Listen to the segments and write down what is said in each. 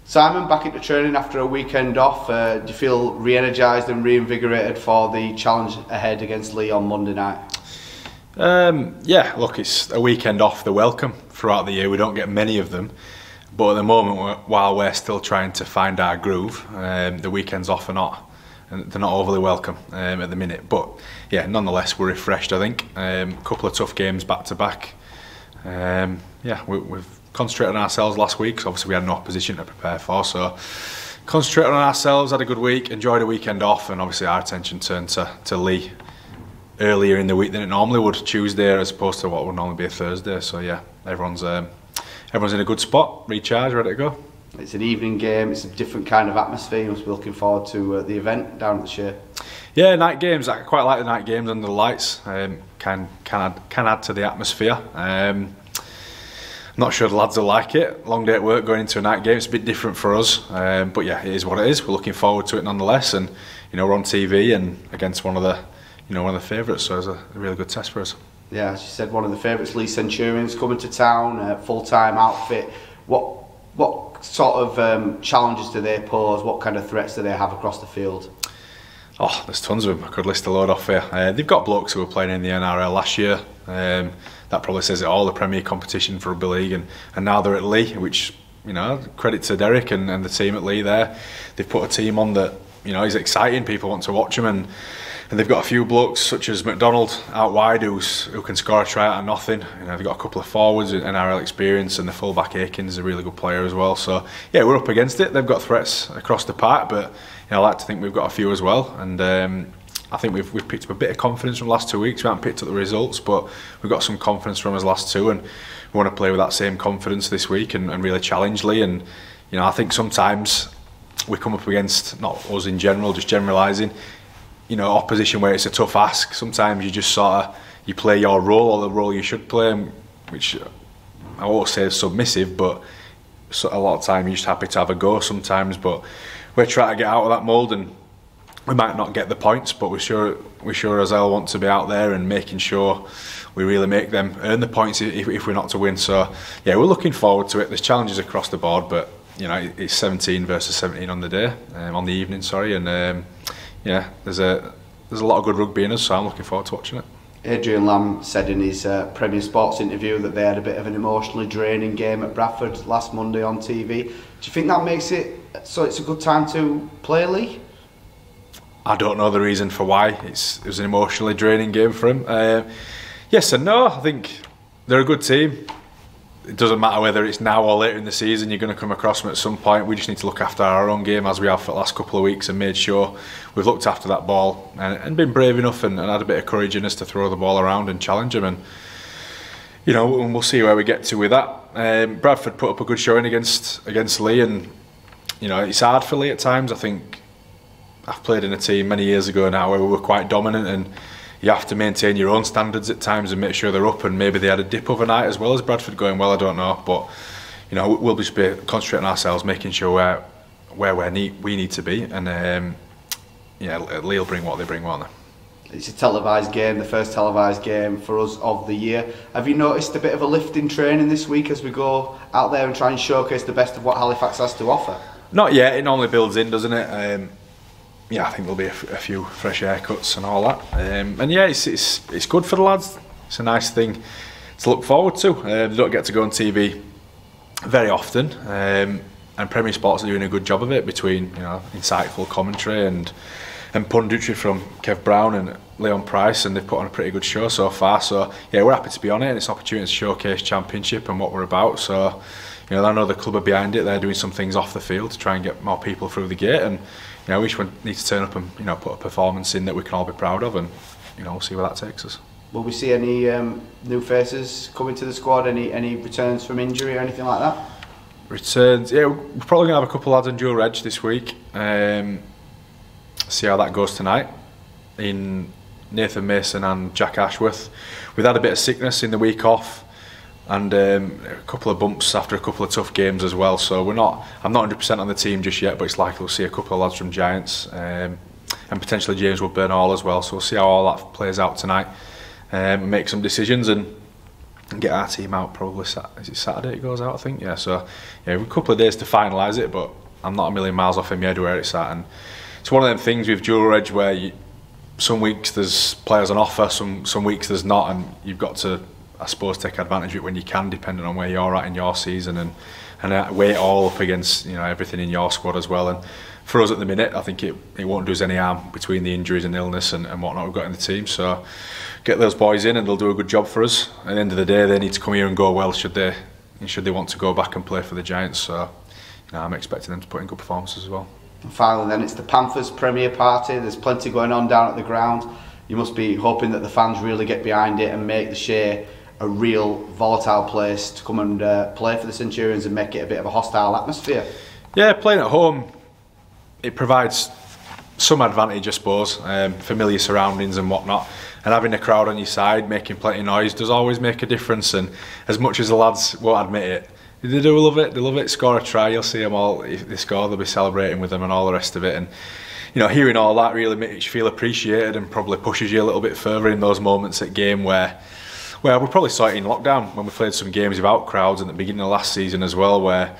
Simon, back into training after a weekend off. Do you feel re-energised and reinvigorated for the challenge ahead against Leigh on Monday night? Yeah, look, it's a weekend off. They're welcome throughout the year. We don't get many of them, but at the moment, while we're still trying to find our groove, the weekends off they're not overly welcome at the minute. But yeah, nonetheless, we're refreshed. I think a couple of tough games back to back. Yeah, we've concentrated on ourselves last week, so obviously we had no opposition to prepare for, so concentrated on ourselves, had a good week, enjoyed a weekend off, and obviously our attention turned to Leigh earlier in the week than it normally would, Tuesday as opposed to what would normally be a Thursday. So yeah, everyone's in a good spot, recharged, ready to go. It's an evening game, it's a different kind of atmosphere. You must be looking forward to the event down at the Shire. Yeah, night games, I quite like the night games under the lights, can add to the atmosphere. Not sure the lads will like it. Long day at work, going into a night game. It's a bit different for us, but yeah, it is what it is. We're looking forward to it nonetheless, and we're on TV and against one of the favourites, so it's a really good test for us. Yeah, as you said, one of the favourites, Leigh Centurions, coming to town, full-time outfit. What sort of challenges do they pose? What kind of threats do they have across the field? Oh, there's tons of them. I could list a load off here. They've got blokes who were playing in the NRL last year. That probably says it all, the Premier competition for Rugby League, and now they're at Leigh, which, credit to Derek and the team at Leigh there. They've put a team on that, is exciting, people want to watch them, and they've got a few blokes such as McDonald out wide who can score a try out of nothing. They've got a couple of forwards with NRL experience, and the fullback Aikens is a really good player as well. So yeah, we're up against it. They've got threats across the park, but I like to think we've got a few as well, and I think we've picked up a bit of confidence from the last 2 weeks. We haven't picked up the results, but we've got some confidence from us last two, and we want to play with that same confidence this week and really challenge Leigh. And I think sometimes we come up against, not us in general, just generalising, opposition where it's a tough ask. Sometimes you just you play your role, or the role you should play, which I won't say is submissive, but a lot of time you're just happy to have a go sometimes. But we're trying to get out of that mould, and we might not get the points, but we sure as hell want to be out there and making sure we really make them earn the points if we're not to win. So yeah, we're looking forward to it. There's challenges across the board, but it's 17 versus 17 on the day, on the evening, sorry, and yeah, there's a lot of good rugby in us, so I'm looking forward to watching it. Adrian Lamb said in his Premier Sports interview that they had a bit of an emotionally draining game at Bradford last Monday on TV. Do you think that makes it so it's a good time to play Leigh? I don't know the reason for why. It was an emotionally draining game for him. Yes and no. I think they're a good team. It doesn't matter whether it's now or later in the season, you're going to come across them at some point. We just need to look after our own game as we have for the last couple of weeks, and made sure we've looked after that ball and been brave enough and had a bit of courage in us to throw the ball around and challenge them. And and we'll see where we get to with that. Bradford put up a good showing against Leigh, and it's hard for Leigh at times. I think I've played in a team many years ago now where we were quite dominant, and you have to maintain your own standards at times and make sure they're up. And maybe they had a dip overnight as well as Bradford going well, I don't know, but we'll just be concentrating on ourselves, making sure where we need to be, and yeah, Leigh will bring what they bring, won't they? It's a televised game, the first televised game for us of the year. Have you noticed a bit of a lift in training this week as we go out there and try and showcase the best of what Halifax has to offer? Not yet. It normally builds in, doesn't it? Yeah, I think there'll be a few fresh haircuts and all that. And yeah, it's good for the lads. It's a nice thing to look forward to. They don't get to go on TV very often, and Premier Sports are doing a good job of it, between insightful commentary and punditry from Kev Brown and Leon Price, and they've put on a pretty good show so far. So yeah, we're happy to be on it, and it's an opportunity to showcase Championship and what we're about. So I know the club are behind it. They're doing some things off the field to try and get more people through the gate, and each one needs to turn up and put a performance in that we can all be proud of, and we'll see where that takes us. Will we see any new faces coming to the squad? Any returns from injury or anything like that? Returns, yeah, we're probably gonna have a couple of lads on dual reg this week. See how that goes tonight. In Nathan Mason and Jack Ashworth, we've had a bit of sickness in the week off, and a couple of bumps after a couple of tough games as well. So I'm not 100% on the team just yet, but it's likely we'll see a couple of lads from Giants, and potentially James Woodburn Hall as well. So we'll see how all that plays out tonight, and make some decisions. And and get our team out probably. Is it Saturday it goes out? I think. Yeah. So yeah, a couple of days to finalise it, but I'm not a million miles off in my head where it's at, and it's one of them things with dual reg where some weeks there's players on offer, some weeks there's not, and you've got to, I suppose, take advantage of it when you can, depending on where you're at in your season, and weigh it all up against, you know, everything in your squad as well. And for us at the minute, I think it won't do us any harm between the injuries and illness and whatnot we've got in the team. So get those boys in and they'll do a good job for us. At the end of the day, they need to come here and go well should they want to go back and play for the Giants. So you know, I'm expecting them to put in good performances as well. And finally then, it's the Panthers Premier Party. There's plenty going on down at the ground. You must be hoping that the fans really get behind it and make the Shea a real volatile place to come and play for the Centurions and make it a bit of a hostile atmosphere. Yeah, playing at home, it provides some advantage, I suppose, familiar surroundings and whatnot, and having a crowd on your side making plenty of noise does always make a difference. And as much as the lads won't admit it, they do love it. They love it. Score a try, you'll see them all. If they score, they'll be celebrating with them and all the rest of it. And you know, hearing all that really makes you feel appreciated and probably pushes you a little bit further in those moments at game where we probably saw it in lockdown when we played some games without crowds, and at the beginning of last season as well, where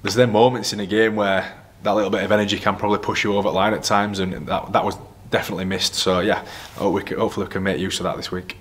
there's then moments in a game where that little bit of energy can probably push you over the line at times, and that was definitely missed. So yeah, hopefully we can make use of that this week.